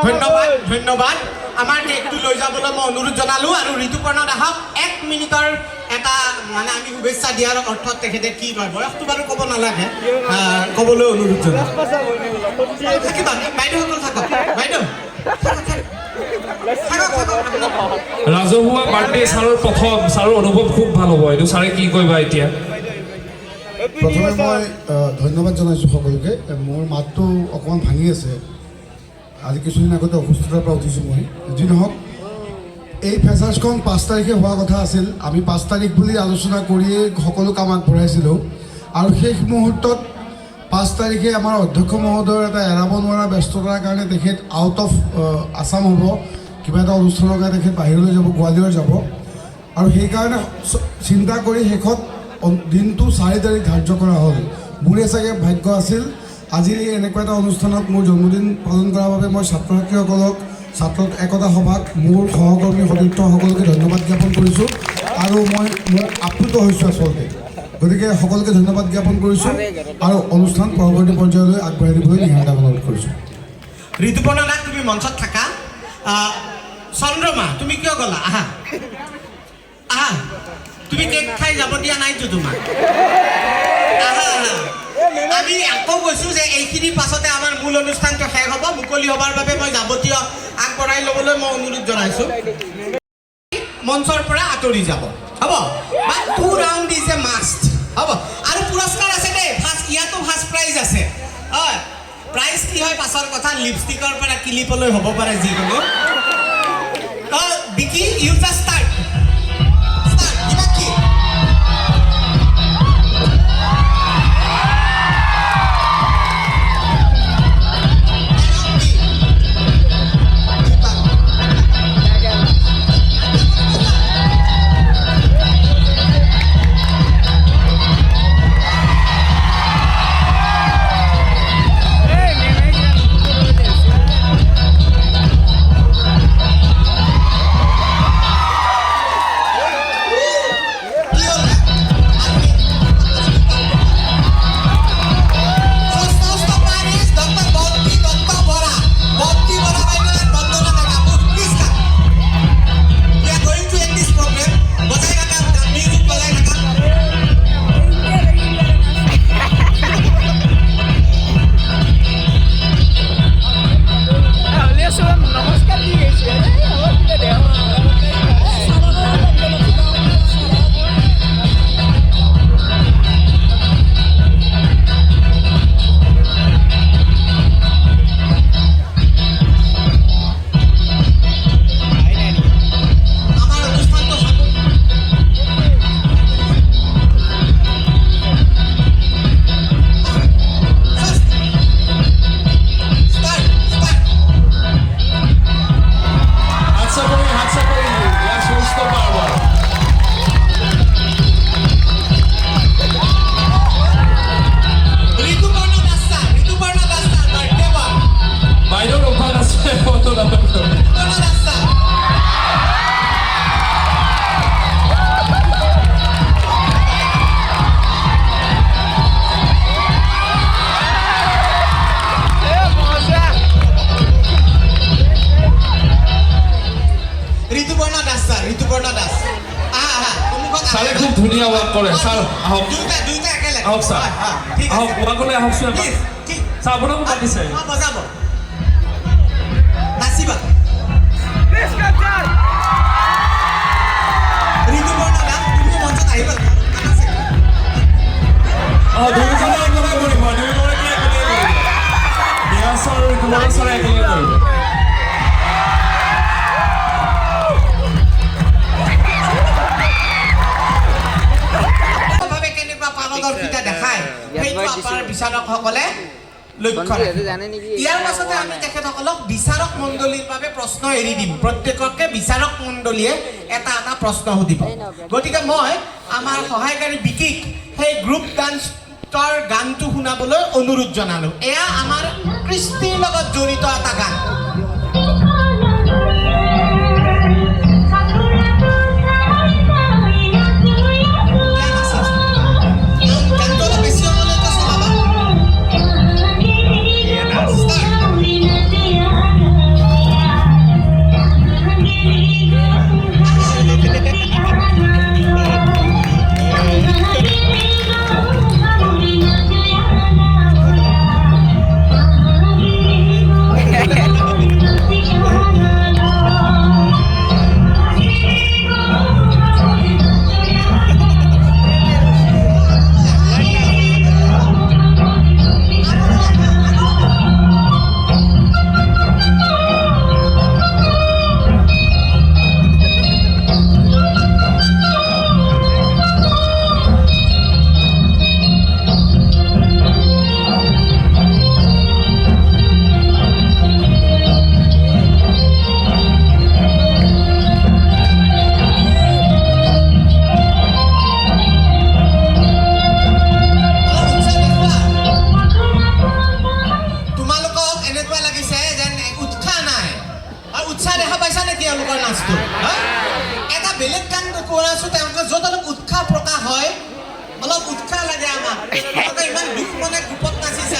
ধন্যবাদ ধন্যবাদ আমাৰ টেকটো লৈ যাবলৈ মই অনুৰোধ জনালোঁ আৰু ঋতুপৰ্ণ দাসক 1 মিনিটৰ এটা মানে আমি শুভেচ্ছা দিয়াৰ অৰ্থত তেখেতে কি কয় বয়সটো বাৰু ক'ব নালাগে ক'বলৈ অনুৰোধ জনাওঁ থাকিবা বাইদেউসকল থাকক বাইদেউ ৰাজহুৱা বাৰ্থডে ছাৰৰ প্ৰথম ছাৰৰ অনুভৱ খুব ভাল হ'ব এইটো ছাৰে কি কৰিবা এতিয়া প্ৰথমে মই ধন্যবাদ জনাইছোঁ সকলোকে মোৰ মাতটো অকণমান ভাঙি আছে আজি কিছুদিন আগতে অসুস্থতাৰ পৰা উঠিছোঁ মই যি নহওক এই ফ্ৰেছাৰ্ছখন 5 তাৰিখে হোৱা কথা আছিল আমি 5 তাৰিখ বুলি আলোচনা কৰিয়ে সকলো কাম আগবঢ়াইছিলোঁ আৰু শেষ মুহূৰ্তত 5 তাৰিখে আমাৰ অধ্যক্ষ মহোদয়ৰ এটা এৰাব নোৱাৰা ব্যস্ততাৰ কাৰণে তেখেত আউট অফ আছাম হ'ব কিবা এটা অনুষ্ঠানৰ কাৰণে তেখেত বাহিৰলৈ যাব গোৱালিয়ৰ যাব আৰু সেইকাৰণে চিন্তা কৰি শেষত দিনটো 4 তাৰিখ ধাৰ্য কৰা হ'ল মোৰে চাগে ভাগ্য আছিল আজি এনেকুৱা এটা অনুষ্ঠানত মোৰ জন্মদিন পালন কৰাৰ বাবে মই ছাত্ৰ ছাত্ৰীসকলক ছাত্ৰ একতা সভাক মোৰ সহকৰ্মী সতীৰ্থ সকলোকে ধন্যবাদ জ্ঞাপন কৰিছোঁ আৰু মই আপ্লুত হৈছোঁ আচলতে গতিকে সকলোকে ধন্যবাদ জ্ঞাপন কৰিছোঁ আৰু অনুষ্ঠান পৰৱৰ্তী পৰ্যায়লৈ আগবঢ়াই দিবলৈ নিহাৰিতা অনুৰোধ কৰিছোঁ ঋতুপৰ্ণ দাস তুমি মঞ্চত থাকা চন্দ্ৰমা তুমি কিয় গ'লা আহা আহা তুমি কেক খাই যাব দিয়া নাইতো তোমাক আহা আমি আকৌ কৈছোঁ যে এইখিনিৰ পাছতে আমাৰ মূল অনুষ্ঠানটো শেষ হ'ব মুকলি হ'বৰ বাবে মই যাৱতীয় আগবঢ়াই ল'বলৈ মই অনুৰোধ জনাইছোঁ মঞ্চৰ পৰা আঁতৰি যাব হ'ব বা 2 ৰাউণ্ড ইজ এ মাষ্ট হ'ব আৰু পুৰস্কাৰ আছে দেই ফাৰ্ষ্ট ইয়াতো ফাৰ্ষ্ট প্ৰাইজ আছে হয় প্ৰাইজ কি হয় পাছৰ কথা লিপষ্টিকৰ পৰা ক্লিপলৈ হ'ব পাৰে যিকোনো বিকি ইউ জাষ্ট ষ্টাৰ্ট কিবা কি ঋতুপৰ্ণ দাস ছাৰে খুব ধুনীয়া ৱাক কৰে ছাৰ আহক দুইটা একেলগে আহক ছাৰ আহক ৱাকলৈ আহকচোন ছাৰ আপোনাকো মাতিছে বজাব নাচিবা ঋতুপৰ্ণ দাস তুমি মঞ্চত আহিবা দুয়োজনে একেলগে কৰিব দুয়োগৰাকী একেলগে কৰিব নেহা ছাৰ আৰু ঋতুপৰ্ণ ছাৰে একেলগে কৰিব বিচাৰকসকলে লক্ষ্য ইয়াৰ পাছতে আমি তেখেতসকলক বিচাৰক মণ্ডলীৰ বাবে প্ৰশ্ন এৰি দিম প্ৰত্যেককে বিচাৰক মণ্ডলীয়ে এটা এটা প্ৰশ্ন সুধিব গতিকে মই আমাৰ সহায়কাৰী বিকিক সেই গ্ৰুপ ডান্সৰ গানটো শুনাবলৈ অনুৰোধ জনালোঁ এয়া আমাৰ কৃষ্টিৰ লগত জড়িত এটা গান তেওঁলোকৰ নাচটো এটা বেলেগ গান কৰাইছোঁ তেওঁলোকে য'ত অলপ উৎসাহ প্ৰকাশ হয় অলপ উৎসাহ লাগে আমাক ইমান দুখ মনে গ্ৰুপত নাচিছে